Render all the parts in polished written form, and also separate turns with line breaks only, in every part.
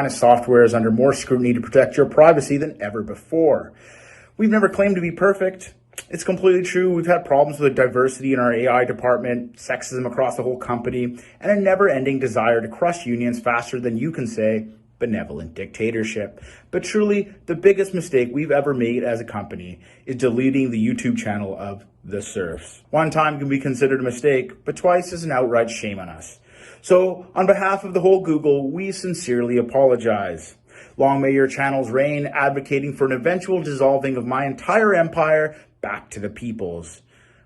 Software is under more scrutiny to protect your privacy than ever before. We've never claimed to be perfect. It's completely true. We've had problems with diversity in our AI department, sexism across the whole company, and a never-ending desire to crush unions faster than you can say benevolent dictatorship. But truly, the biggest mistake we've ever made as a company is deleting the YouTube channel of the Serfs. One time can be considered a mistake, but twice is an outright shame on us. So, on behalf of the whole Google, we sincerely apologize. Long may your channels reign, advocating for an eventual dissolving of my entire empire back to the peoples.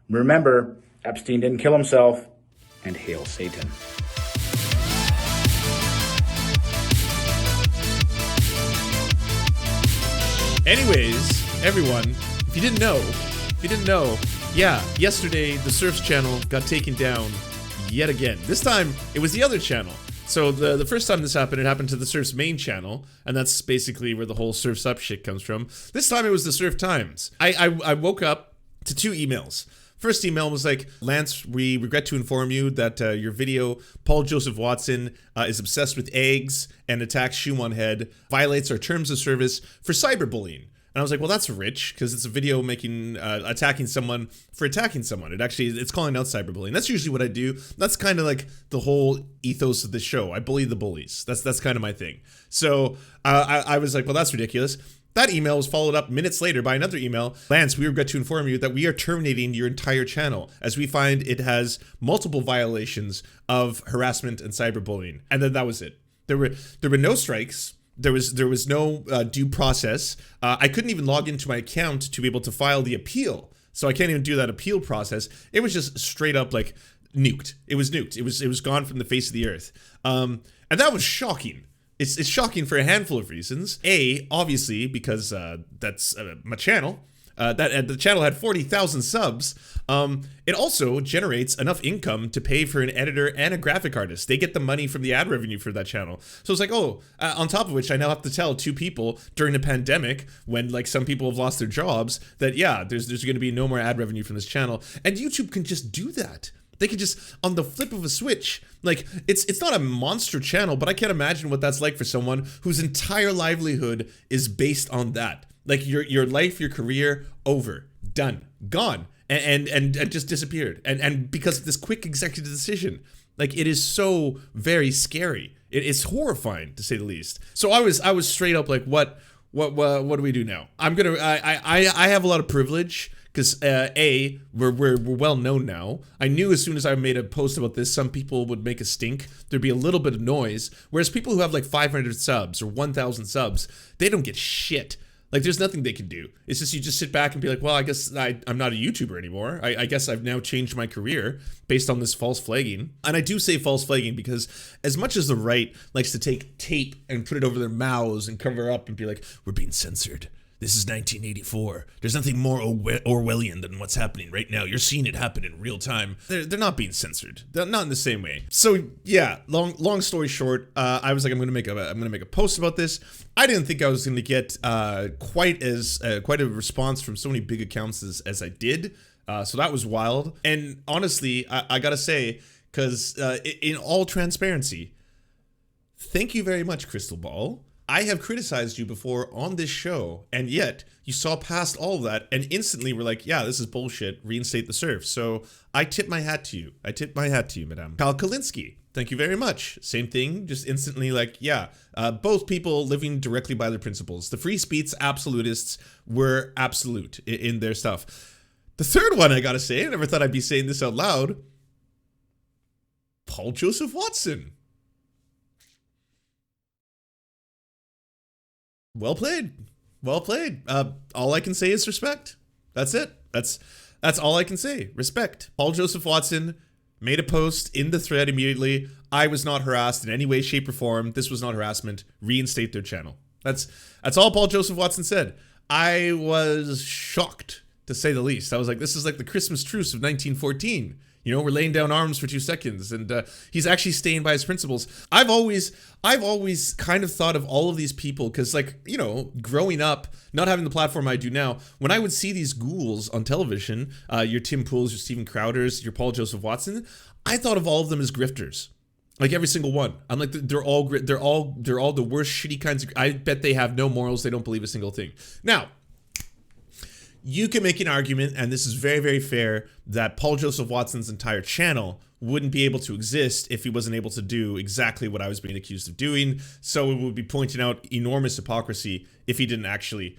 Remember, Epstein didn't kill himself, and hail Satan.
Anyways, everyone, if you didn't know, yeah, yesterday the Serfs channel got taken down yet again. This time, it was the other channel. So the first time this happened, it happened to the Serfs main channel, and that's basically where the whole Serfs Up shit comes from. This time it was the Serf Times. I woke up to 2 emails. First email was like, Lance, we regret to inform you that your video, Paul Joseph Watson is obsessed with eggs and attacks Shoemonhead, violates our terms of service for cyberbullying. And I was like, well, that's rich, because it's a video making, attacking someone for attacking someone. It's calling out cyberbullying. That's usually what I do. That's kind of like the whole ethos of the show. I bully the bullies. That's kind of my thing. So I was like, well, that's ridiculous. That email was followed up minutes later by another email. Lance, we regret to inform you that we are terminating your entire channel, as we find it has multiple violations of harassment and cyberbullying. And then that was it. There were no strikes. There was no due process. I couldn't even log into my account to be able to file the appeal. So I can't even do that appeal process. It was just straight up like nuked. It was nuked. It was gone from the face of the earth. And that was shocking. It's shocking for a handful of reasons. A, obviously, because that's my channel. The channel had 40,000 subs. It also generates enough income to pay for an editor and a graphic artist. They get the money from the ad revenue for that channel. So it's like, on top of which I now have to tell 2 people during the pandemic, when like some people have lost their jobs, that yeah, there's going to be no more ad revenue from this channel. And YouTube can just do that. They could just, on the flip of a switch, like, it's not a monster channel, but I can't imagine what that's like for someone whose entire livelihood is based on that. Like, your life, your career, over, done, gone, and just disappeared. And because of this quick executive decision, like, it is so very scary. It is horrifying, to say the least. So I was straight up like, what do we do now? I have a lot of privilege. Because A, we're well known now. I knew as soon as I made a post about this, some people would make a stink. There'd be a little bit of noise. Whereas people who have like 500 subs or 1,000 subs, they don't get shit. Like, there's nothing they can do. It's just, you just sit back and be like, well, I guess I'm not a YouTuber anymore. I guess I've now changed my career based on this false flagging. And I do say false flagging because as much as the right likes to take tape and put it over their mouths and cover up and be like, we're being censored. This is 1984. There's nothing more Orwellian than what's happening right now. You're seeing it happen in real time. They're not being censored. They're not in the same way. So yeah, long story short, I was like, I'm gonna make a post about this. I didn't think I was gonna get quite a response from so many big accounts as I did. So that was wild. And honestly, I gotta say, because in all transparency, thank you very much, Crystal Ball. I have criticized you before on this show, and yet you saw past all of that and instantly were like, yeah, this is bullshit, reinstate the Serfs. So I tip my hat to you. Madame. Kyle Kalinske, thank you very much. Same thing, just instantly like, yeah, both people living directly by their principles. The free speech absolutists were absolute in their stuff. The third one, I gotta say, I never thought I'd be saying this out loud, Paul Joseph Watson. Well played. Well played. All I can say is respect. That's it. That's all I can say. Respect. Paul Joseph Watson made a post in the thread immediately. I was not harassed in any way, shape, or form. This was not harassment. Reinstate their channel. That's all Paul Joseph Watson said. I was shocked, to say the least. I was like, this is like the Christmas truce of 1914. You know, we're laying down arms for 2 seconds, and he's actually staying by his principles. I've always kind of thought of all of these people, because, like, you know, growing up, not having the platform I do now, when I would see these ghouls on television, your Tim Pools, your Steven Crowders, your Paul Joseph Watson, I thought of all of them as grifters. Like every single one. I'm like, they're all great. They're all the worst shitty kinds of, I bet they have no morals. They don't believe a single thing. Now, you can make an argument, and this is very, very fair, that Paul Joseph Watson's entire channel wouldn't be able to exist if he wasn't able to do exactly what I was being accused of doing. So it would be pointing out enormous hypocrisy if he didn't actually,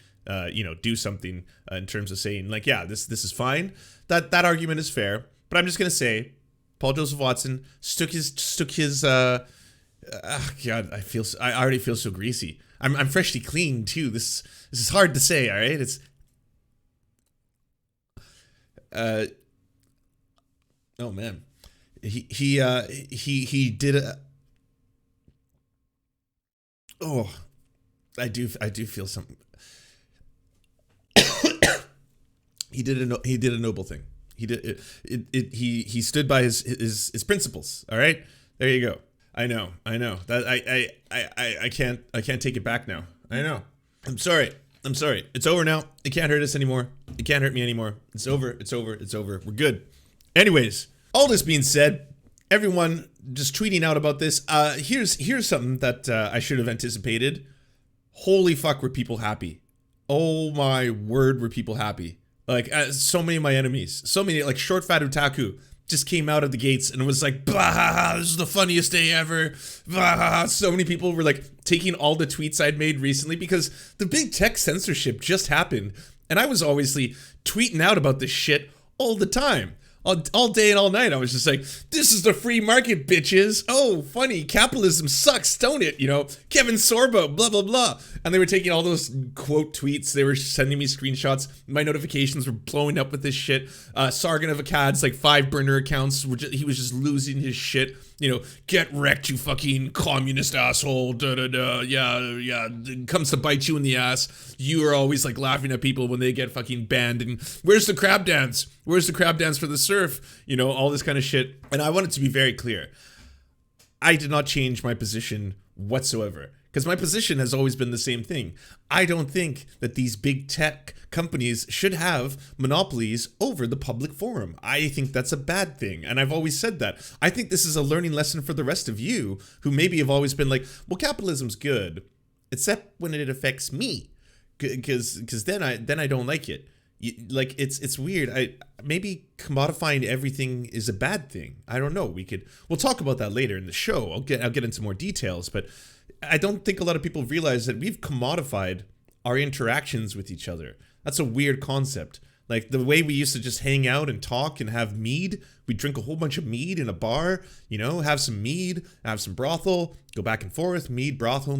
do something in terms of saying, like, yeah, this is fine. That argument is fair, but I'm just gonna say, Paul Joseph Watson stuck his. God, I already feel so greasy. I'm freshly clean too. This is hard to say. All right, it's. Oh man, he did a. Oh, I do feel something. He did a noble thing. He stood by his principles. All right, there you go. I know that I can't take it back now. I know. I'm sorry. It's over now. It can't hurt us anymore. It can't hurt me anymore. It's over. We're good. Anyways, all this being said, everyone just tweeting out about this. Here's something that I should have anticipated. Holy fuck, were people happy? Oh my word, were people happy? Like, so many of my enemies, so many, like Short Fat Otaku just came out of the gates and was like, bah, this is the funniest day ever. Bah. So many people were like taking all the tweets I'd made recently because the big tech censorship just happened. And I was obviously tweeting out about this shit all the time. All day and all night, I was just like, this is the free market, bitches. Oh, funny, capitalism sucks, don't it? You know, Kevin Sorbo, blah, blah, blah. And they were taking all those quote tweets. They were sending me screenshots. My notifications were blowing up with this shit. Sargon of Akkad's like 5 burner accounts. He was just losing his shit. You know, get wrecked, you fucking communist asshole. Da da da. Yeah. It comes to bite you in the ass. You are always like laughing at people when they get fucking banned. And where's the crab dance? Where's the crab dance for the surf? You know, all this kind of shit. And I want it to be very clear. I did not change my position whatsoever. Because my position has always been the same thing. I don't think that these big tech companies should have monopolies over the public forum. I think that's a bad thing. And I've always said that. I think this is a learning lesson for the rest of you who maybe have always been like, well, capitalism's good, except when it affects me. Because then I don't like it. Like, it's weird. Maybe commodifying everything is a bad thing. I don't know. We'll talk about that later in the show. I'll get into more details, but I don't think a lot of people realize that we've commodified our interactions with each other. That's a weird concept. Like the way we used to just hang out and talk and have mead. We'd drink a whole bunch of mead in a bar, you know, have some mead, have some brothel, go back and forth, mead, brothel.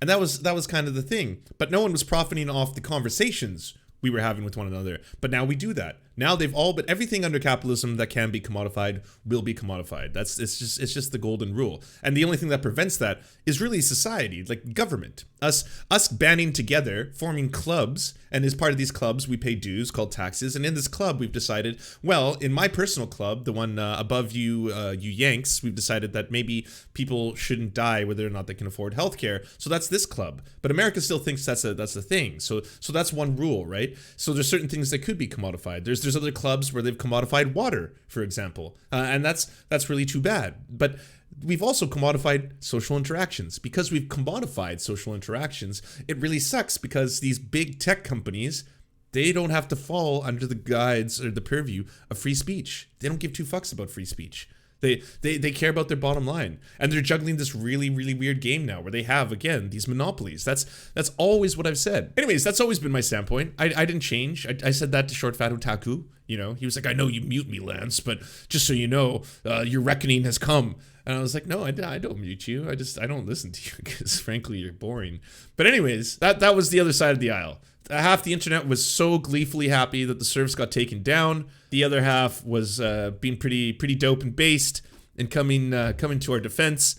And that was kind of the thing. But no one was profiting off the conversations we were having with one another. But now we do that. Now but everything under capitalism that can be commodified will be commodified. It's just the golden rule. And the only thing that prevents that is really society, like government. Us banding together, forming clubs, and as part of these clubs we pay dues called taxes. And in this club we've decided, well, in my personal club, the one above you Yanks, we've decided that maybe people shouldn't die whether or not they can afford healthcare. So that's this club. But America still thinks that's a thing. So that's one rule, right? So there's certain things that could be commodified. There's other clubs where they've commodified water, for example, and that's really too bad. But we've also commodified social interactions. Because we've commodified social interactions, it really sucks because these big tech companies, they don't have to fall under the guides or the purview of free speech. They don't give 2 fucks about free speech. They care about their bottom line, and they're juggling this really, really weird game now where they have, again, these monopolies. That's always what I've said. Anyways, that's always been my standpoint. I didn't change. I said that to Short Fat Otaku. You know, he was like, I know you mute me, Lance, but just so you know, your reckoning has come. And I was like, no, I don't mute you. I don't listen to you because frankly, you're boring. But anyways, that was the other side of the aisle. Half the internet was so gleefully happy that the Serfs got taken down. The other half was being pretty dope and based and coming to our defense.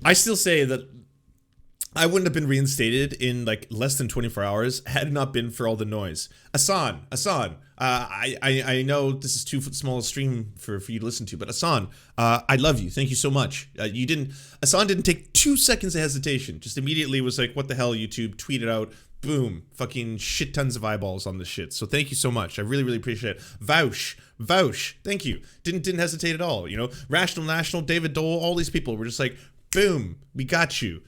I still say that I wouldn't have been reinstated in like less than 24 hours had it not been for all the noise. Asan, I know this is too small a stream for you to listen to, but Asan, I love you. Thank you so much. Asan didn't take 2 seconds of hesitation. Just immediately was like, what the hell, YouTube? Tweeted out, boom, fucking shit tons of eyeballs on this shit. So thank you so much. I really, really appreciate it. Vouch, thank you. Didn't hesitate at all. You know, Rational National, David Dole, all these people were just like, boom, we got you.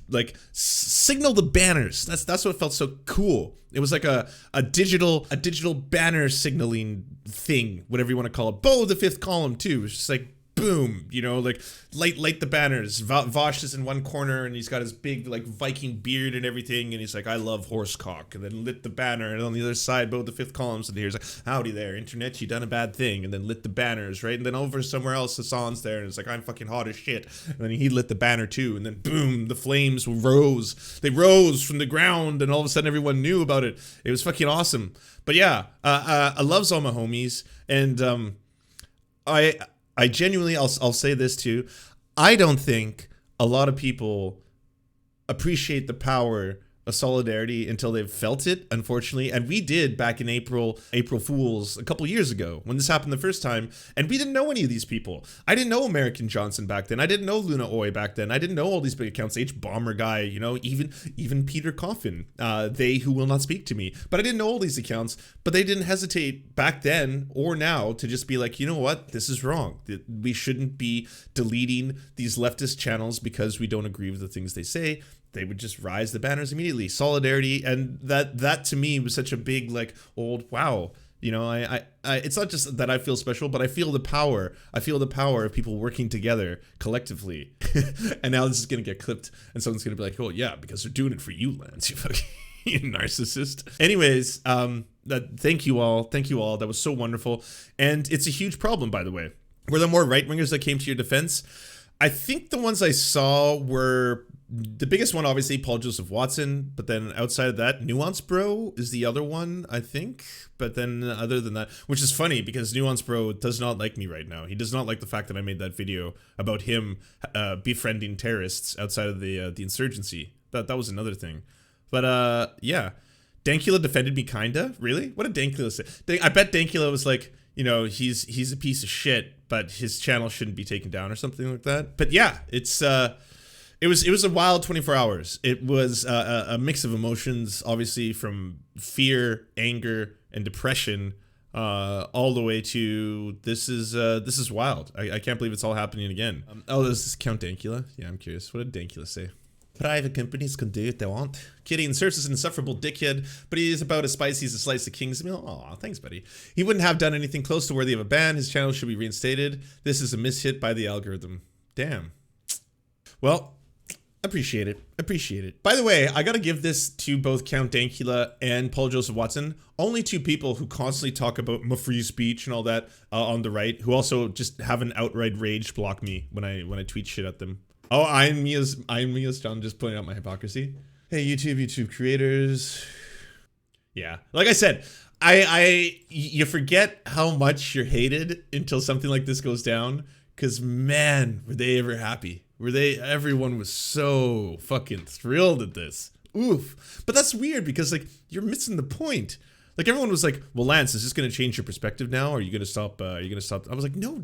Like signal the banners. That's what felt so cool. It was like a digital banner signaling thing, whatever you want to call it. Bo the fifth column too. It's just like boom, you know, like light the banners. Vosh is in one corner and he's got his big like Viking beard and everything, and he's like, I love horsecock, and then lit the banner, and on the other side, Bo the fifth column's and here's like, howdy there, internet, you done a bad thing, and then lit the banners, right? And then over somewhere else, Hassan's there, and it's like, I'm fucking hot as shit, and then he lit the banner too, and then boom, the flames rose. They rose from the ground, and all of a sudden everyone knew about it. It was fucking awesome. But yeah, I loves all my homies, and I genuinely, I'll say this too, I don't think a lot of people appreciate the power of solidarity until they've felt it, unfortunately. And we did back in April Fools a couple years ago when this happened the first time, and we didn't know any of these people. I didn't know American Johnson back then. I didn't know Luna Oi back then. I didn't know all these big accounts, H Bomber guy, you know, even Peter Coffin, they who will not speak to me. But I didn't know all these accounts, but they didn't hesitate back then or now to just be like, you know what, this is wrong. We shouldn't be deleting these leftist channels because we don't agree with the things they say. They would just rise the banners immediately. Solidarity, and that to me was such a big like old wow. You know, I it's not just that I feel special, but I feel the power. I feel the power of people working together collectively. And now this is gonna get clipped, and someone's gonna be like, "Oh yeah, because they're doing it for you, Lance, you fucking you narcissist." Anyways, thank you all. That was so wonderful, and it's a huge problem, by the way. Were there more right wingers that came to your defense? I think the ones I saw were. The biggest one, obviously, Paul Joseph Watson, but then outside of that, Nuance Bro is the other one, I think. But then other than that, which is funny because Nuance Bro does not like me right now. He does not like the fact that I made that video about him befriending terrorists outside of the insurgency. That was another thing. But yeah, Dankula defended me kinda. Really? What did Dankula say? I bet Dankula was like, you know, he's a piece of shit, but his channel shouldn't be taken down or something like that. But yeah, it was a wild 24 hours. It was a mix of emotions, obviously from fear, anger, and depression, all the way to this is wild. I can't believe it's all happening again. This is Count Dankula. Yeah, I'm curious. What did Dankula say? Private companies can do what they want. Kidding, Serfs is an insufferable dickhead, but he is about as spicy as a slice of king's meal. Aw, thanks, buddy. He wouldn't have done anything close to worthy of a ban. His channel should be reinstated. This is a mishit by the algorithm. Damn. Well, appreciate it. By the way, I gotta give this to both Count Dankula and Paul Joseph Watson. Only two people who constantly talk about my free speech and all that on the right, who also just have an outright rage block me when I tweet shit at them. Oh, I'm me as John, just pointing out my hypocrisy. Hey, YouTube creators. Yeah, like I said, you forget how much you're hated until something like this goes down. Cause man, were they ever happy? Everyone was so fucking thrilled at this. Oof. But that's weird because like you're missing the point. Like everyone was like, well, Lance, is this going to change your perspective now? Are you going to stop? I was like, no,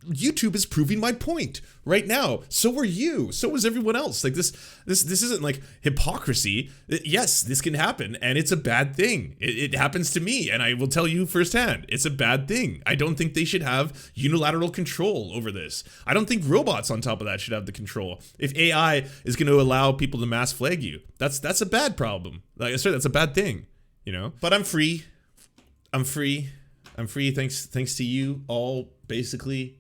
YouTube is proving my point right now. So are you. So is everyone else. Like this isn't like hypocrisy. Yes, this can happen, and it's a bad thing. It happens to me, and I will tell you firsthand, it's a bad thing. I don't think they should have unilateral control over this. I don't think robots on top of that should have the control. If AI is going to allow people to mass flag you, that's a bad problem. Like I said, that's a bad thing. You know, but I'm free. Thanks to you all, basically.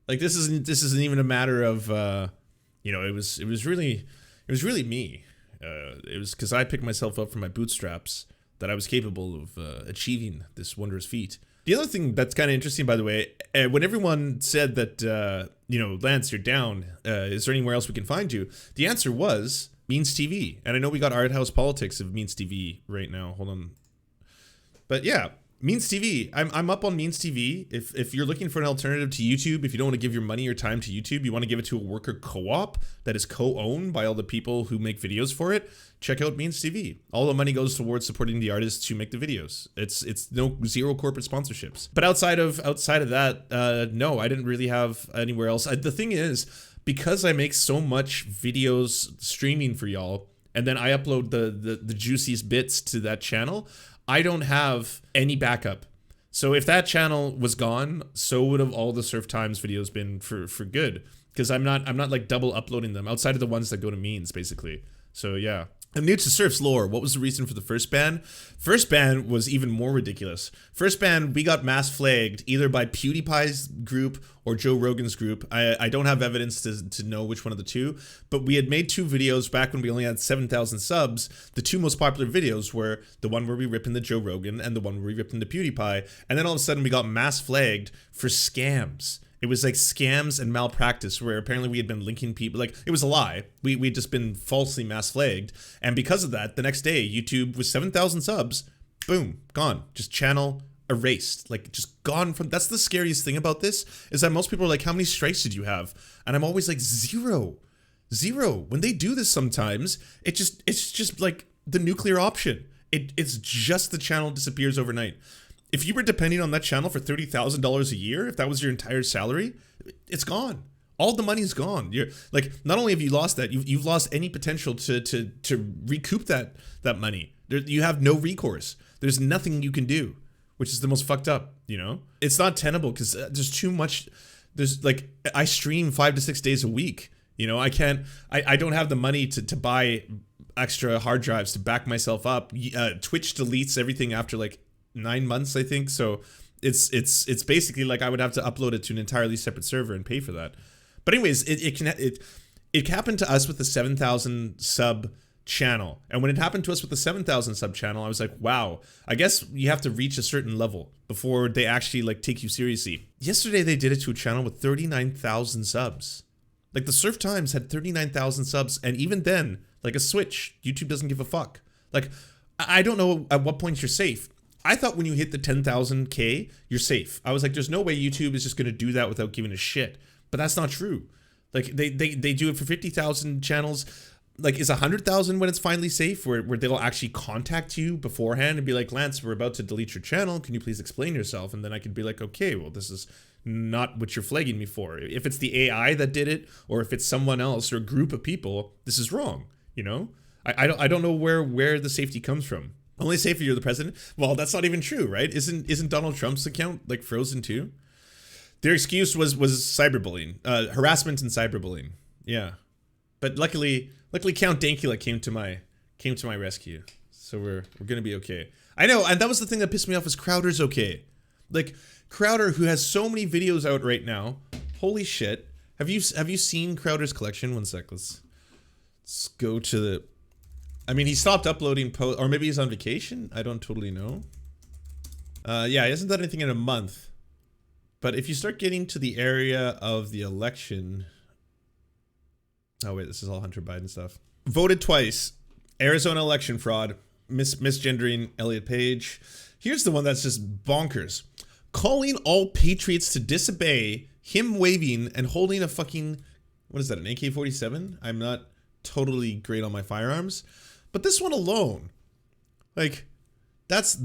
Like this isn't even a matter of, you know, it was really me. It was because I picked myself up from my bootstraps that I was capable of achieving this wondrous feat. The other thing that's kind of interesting, by the way, when everyone said that, you know, Lance, you're down, is there anywhere else we can find you? The answer was Means TV. And I know we got Art House Politics of Means TV right now. Hold on. But yeah, Means TV. I'm up on Means TV. If you're looking for an alternative to YouTube, if you don't want to give your money or time to YouTube, you want to give it to a worker co-op that is co-owned by all the people who make videos for it, check out Means TV. All the money goes towards supporting the artists who make the videos. It's zero corporate sponsorships. But outside of that, no, I didn't really have anywhere else. The thing is, because I make so much videos streaming for y'all, and then I upload the juiciest bits to that channel, I don't have any backup. So if that channel was gone, so would have all the Surf Times videos been for good. Because I'm not like double uploading them outside of the ones that go to Means, basically. So yeah. I'm new to Surf's lore. What was the reason for the first ban? First ban was even more ridiculous. First ban, we got mass flagged either by PewDiePie's group or Joe Rogan's group. I don't have evidence to know which one of the two, but we had made 2 videos back when we only had 7,000 subs. The 2 most popular videos were the one where we ripped into Joe Rogan and the one where we ripped into PewDiePie. And then all of a sudden we got mass flagged for scams. It was like scams and malpractice where apparently we had been linking people. Like, it was a lie. We'd just been falsely mass flagged. And because of that, the next day, YouTube with 7,000 subs, boom, gone. Just channel erased. Like, just gone from... That's the scariest thing about this, is that most people are like, how many strikes did you have? And I'm always like, 0. When they do this sometimes, it's just like the nuclear option. It's just the channel disappears overnight. If you were depending on that channel for $30,000 a year, if that was your entire salary, it's gone. All the money's gone. You're like, not only have you lost that, you've lost any potential to recoup that money. You have no recourse. There's nothing you can do, which is the most fucked up, you know? It's not tenable because there's too much. There's like, I stream 5 to 6 days a week. You know, I don't have the money to buy extra hard drives to back myself up. Twitch deletes everything after like 9 months, I think. So it's basically like I would have to upload it to an entirely separate server and pay for that. But anyways, it happened to us with the 7,000 sub channel. And when it happened to us with the 7,000 sub channel, I was like, wow, I guess you have to reach a certain level before they actually like take you seriously. Yesterday, they did it to a channel with 39,000 subs. Like the Surf Times had 39,000 subs. And even then, like a switch, YouTube doesn't give a fuck. Like, I don't know at what point you're safe. I thought when you hit the 10,000K, you're safe. I was like, there's no way YouTube is just going to do that without giving a shit. But that's not true. Like, they do it for 50,000 channels. Like, is 100,000 when it's finally safe, where they'll actually contact you beforehand and be like, Lance, we're about to delete your channel. Can you please explain yourself? And then I could be like, okay, well, this is not what you're flagging me for. If it's the AI that did it, or if it's someone else or a group of people, this is wrong, you know? I don't know where the safety comes from. Only safe if you're the president. Well, that's not even true, right? Isn't Donald Trump's account like frozen too? Their excuse was cyberbullying, harassment and cyberbullying. Yeah, but luckily Count Dankula came to my rescue, so we're gonna be okay. I know, and that was the thing that pissed me off, is Crowder's okay. Like Crowder, who has so many videos out right now. Holy shit! Have you seen Crowder's collection? One sec. Let's go to the. I mean, he stopped uploading or maybe he's on vacation. I don't totally know. Yeah, he hasn't done anything in a month. But if you start getting to the area of the election... Oh wait, this is all Hunter Biden stuff. Voted twice. Arizona election fraud. Misgendering Elliot Page. Here's the one that's just bonkers. Calling all patriots to disobey, him waving and holding a fucking... What is that, an AK-47? I'm not totally great on my firearms. But this one alone, like, that's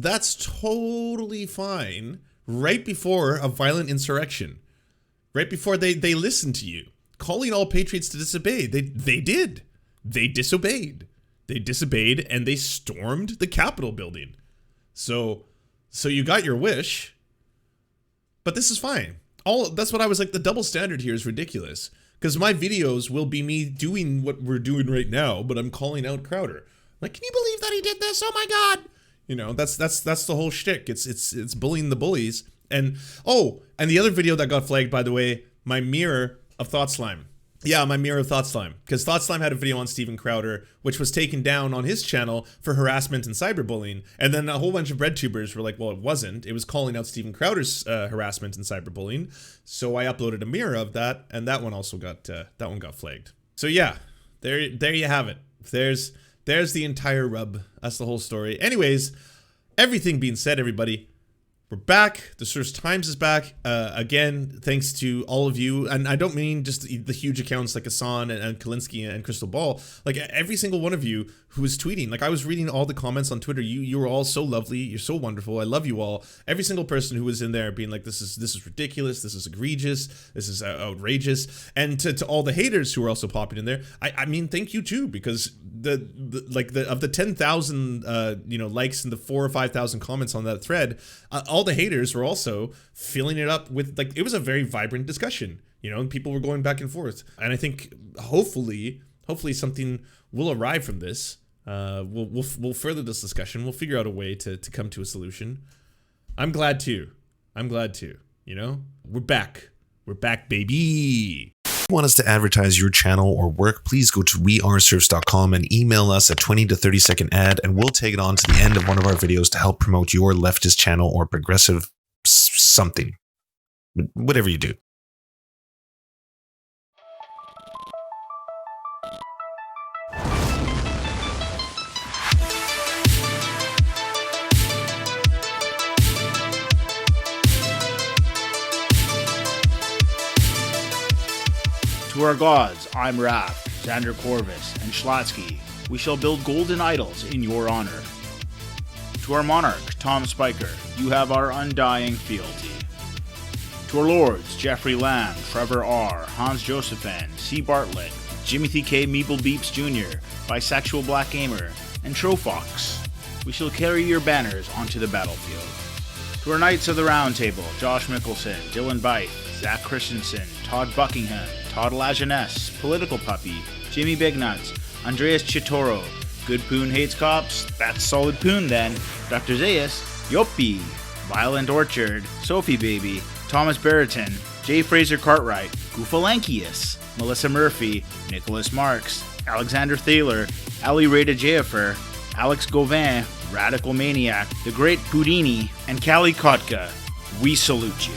totally fine right before a violent insurrection. Right before they listen to you. Calling all patriots to disobey. They did. They disobeyed. They disobeyed and they stormed the Capitol building. So you got your wish. But this is fine. That's what I was like, the double standard here is ridiculous. Because my videos will be me doing what we're doing right now, but I'm calling out Crowder. Like, can you believe that he did this? Oh my god! You know, that's the whole shtick. It's bullying the bullies. And and the other video that got flagged, by the way, my mirror of Thought Slime. Yeah, my mirror of Thought Slime. Because Thought Slime had a video on Steven Crowder, which was taken down on his channel for harassment and cyberbullying. And then a whole bunch of breadtubers were like, well, it wasn't. It was calling out Steven Crowder's harassment and cyberbullying. So I uploaded a mirror of that, and that one also got flagged. So yeah, there you have it. There's the entire rub. That's the whole story. Anyways, everything being said, everybody, We're back. The Serfs Times is back. Again, thanks to all of you. And I don't mean just the huge accounts like Hassan and Kalinsky and Crystal Ball. Like every single one of you who was tweeting. Like I was reading all the comments on Twitter. You were all so lovely. You're so wonderful. I love you all. Every single person who was in there being like, this is ridiculous. This is egregious. This is outrageous. And to all the haters who were also popping in there, I mean, thank you too, because of the 10,000 likes and the 4,000 or 5,000 comments on that thread, all the haters were also filling it up with, like, it was a very vibrant discussion, and people were going back and forth. And I think hopefully something will arrive from this. We'll further this discussion. We'll figure out a way to come to a solution. I'm glad too. We're back. We're back, baby.
If you want us to advertise your channel or work, please go to weareserfs.com and email us a 20 to 30 second ad, and we'll take it on to the end of one of our videos to help promote your leftist channel or progressive something. Whatever you do.
To our gods, I'm Raph, Xander Corvus, and Schlatsky. We shall build golden idols in your honor. To our monarch, Tom Spiker, you have our undying fealty. To our lords, Jeffrey Lamb, Trevor R., Hans Josephen, C. Bartlett, Jimothy K. Meeple Beeps Jr., Bisexual Black Gamer, and Trofox, we shall carry your banners onto the battlefield. To our Knights of the Round Table, Josh Mickelson, Dylan Byte, Zach Christensen, Todd Buckingham, Todd Lajeunesse, Political Puppy, Jimmy Bignuts, Andreas Chitoro, Good Poon Hates Cops, that's Solid Poon then, Dr. Zayas, Yoppie, Violent Orchard, Sophie Baby, Thomas Barrington, J. Fraser Cartwright, Goofalankius, Melissa Murphy, Nicholas Marks, Alexander Thaler, Ali Rada Jafer, Alex Gauvin, Radical Maniac, The Great Houdini, and Callie Kotka. We salute you.